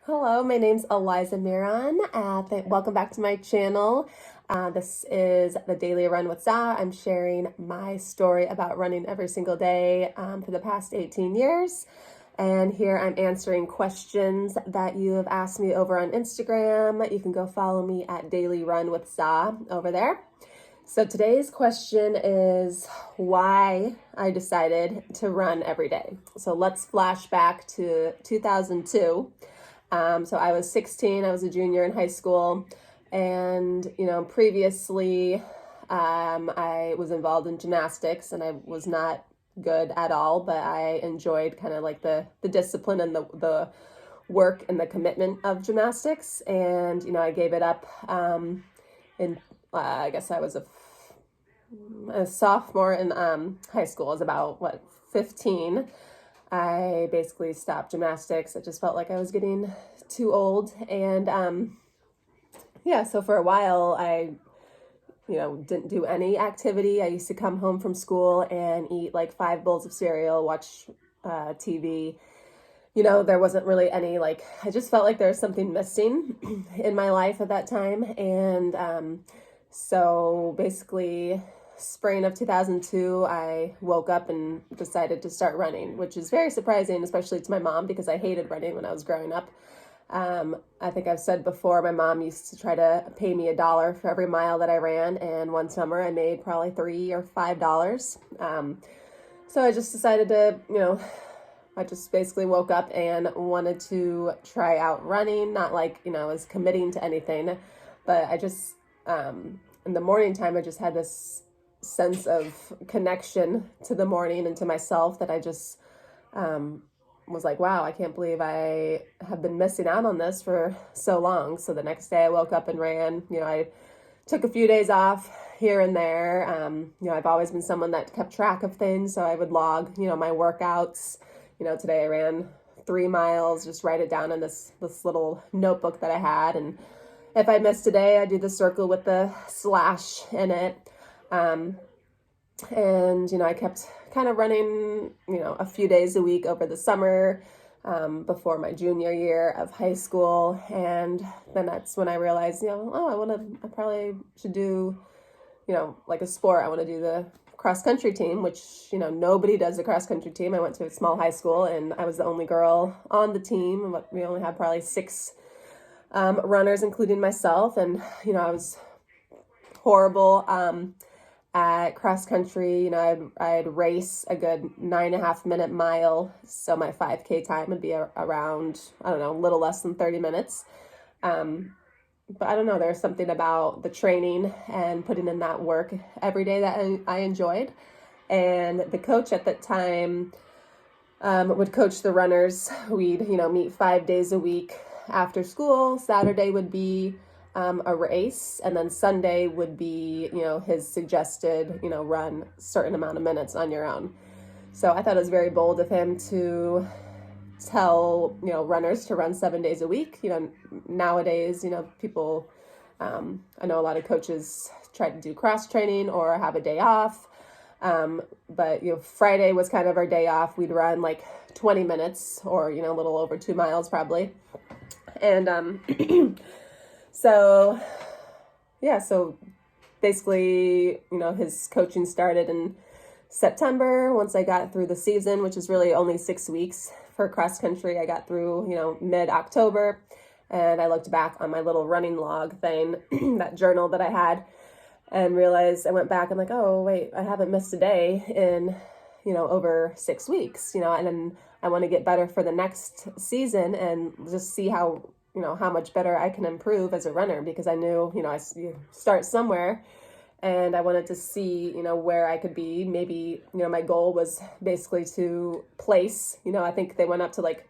Hello, my name's Eliza Miron. Welcome back to my channel. This is the Daily Run with Za. I'm sharing my story about running every single day for the past 18 years. And here I'm answering questions that you have asked me over on Instagram. You can go follow me at Daily Run with Za over there. So today's question is why I decided to run every day. So let's flash back to 2002. So I was 16, I was a junior in high school, and previously I was involved in gymnastics, and I was not good at all, but I enjoyed kind of like the discipline and the work and the commitment of gymnastics. And I gave it up in I guess I was a sophomore in high school. I was about 15. I basically stopped gymnastics. I just felt like I was getting too old. And so for a while, I didn't do any activity. I used to come home from school and eat like 5 bowls of cereal, watch TV. There wasn't really any, I just felt like there was something missing in my life at that time. And so basically, spring of 2002, I woke up and decided to start running, which is very surprising, especially to my mom, because I hated running when I was growing up. I think I've said before, my mom used to try to pay me $1 for every mile that I ran, and one summer I made probably $3 or $5. So I just decided to, I just basically woke up and wanted to try out running, not like, I was committing to anything, but I just, in the morning time, I just had this sense of connection to the morning and to myself that I just was like, wow, I can't believe I have been missing out on this for so long. So the next day I woke up and ran. I took a few days off here and there. I've always been someone that kept track of things, so I would log, my workouts. Today I ran 3 miles, just write it down in this little notebook that I had. And if I missed a day, I do the circle with the slash in it. And I kept kind of running, a few days a week over the summer before my junior year of high school. And then that's when I realized, I probably should do, like a sport. I want to do the cross country team, which, nobody does the cross country team. I went to a small high school and I was the only girl on the team. We only had probably 6 runners, including myself. And, I was horrible at cross country. I'd race a good 9.5 minute mile. So my 5K time would be around, I don't know, a little less than 30 minutes. But I don't know, there's something about the training and putting in that work every day that I enjoyed. And the coach at that time would coach the runners. We'd, meet 5 days a week after school. Saturday would be a race, and then Sunday would be, his suggested, run a certain amount of minutes on your own. So I thought it was very bold of him to tell, runners to run 7 days a week. Nowadays, people, I know a lot of coaches try to do cross training or have a day off. But, Friday was kind of our day off. We'd run like 20 minutes or, a little over 2 miles probably. And, so basically, his coaching started in September. Once I got through the season, which is really only 6 weeks for cross country, I got through, mid-October, and I looked back on my little running log thing, that journal that I had, and realized I went back, I'm like, oh, wait, I haven't missed a day in, over 6 weeks, and then I want to get better for the next season and just see how much better I can improve as a runner, because I knew, you start somewhere, and I wanted to see, where I could be. Maybe, my goal was basically to place, I think they went up to like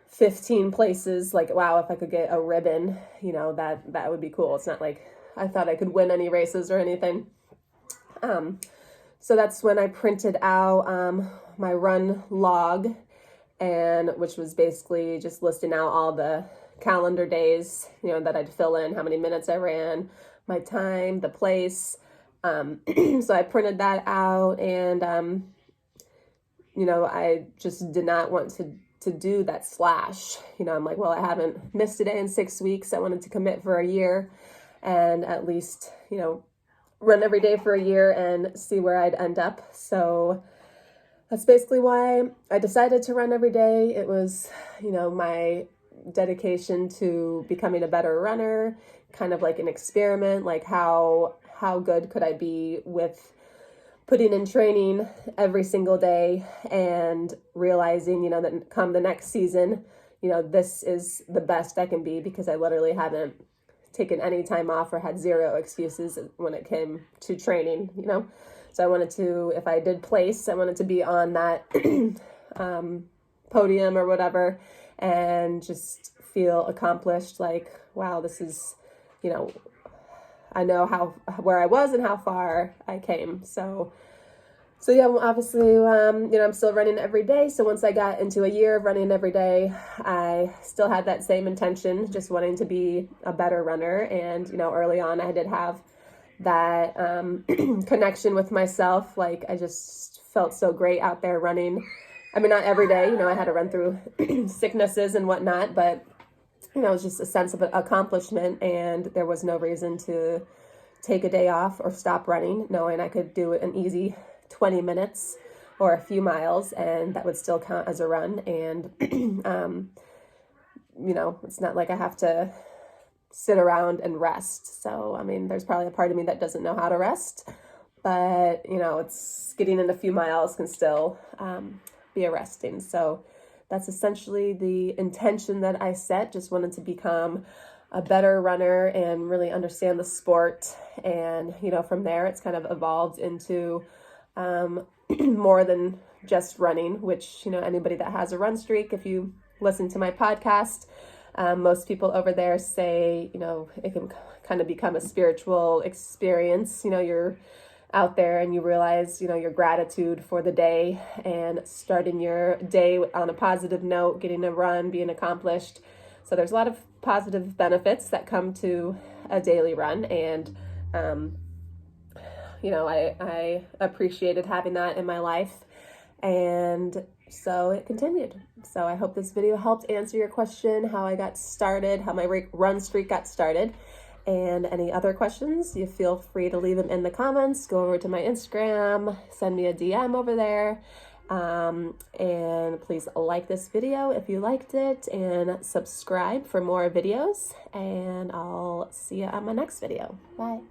15 places. Like, wow, if I could get a ribbon, that would be cool. It's not like I thought I could win any races or anything. So that's when I printed out my run log, and which was basically just listing out all the calendar days, that I'd fill in how many minutes I ran, my time, the place. So I printed that out, and I just did not want to to do that slash. I'm like, well, I haven't missed a day in 6 weeks. I wanted to commit for a year and at least, run every day for a year and see where I'd end up. So that's basically why I decided to run every day. It was, my dedication to becoming a better runner, kind of like an experiment, like how good could I be with putting in training every single day and realizing, that come the next season, this is the best I can be, because I literally haven't taken any time off or had zero excuses when it came to training, So I wanted to, if I did place, I wanted to be on that podium or whatever and just feel accomplished, like, wow, this is, I know where I was and how far I came. So yeah, obviously, I'm still running every day. So once I got into a year of running every day, I still had that same intention, just wanting to be a better runner. And, early on, I did have that connection with myself. Like, I just felt so great out there running. I mean, not every day, I had to run through sicknesses and whatnot, but, it was just a sense of accomplishment, and there was no reason to take a day off or stop running, knowing I could do an easy 20 minutes or a few miles, and that would still count as a run. And, it's not like I have to sit around and rest. So, I mean, there's probably a part of me that doesn't know how to rest, but, it's getting in a few miles can still be arresting. So that's essentially the intention that I set. Just wanted to become a better runner and really understand the sport. And, from there, it's kind of evolved into more than just running, which, anybody that has a run streak, if you listen to my podcast, most people over there say, it can kind of become a spiritual experience. You're out there and you realize, your gratitude for the day and starting your day on a positive note, getting a run, being accomplished. So there's a lot of positive benefits that come to a daily run. And, I appreciated having that in my life. And so it continued. So I hope this video helped answer your question, how I got started, how my run streak got started. And any other questions, you feel free to leave them in the comments. Go over to my Instagram, send me a DM over there. And please like this video if you liked it, and subscribe for more videos. And I'll see you on my next video. Bye.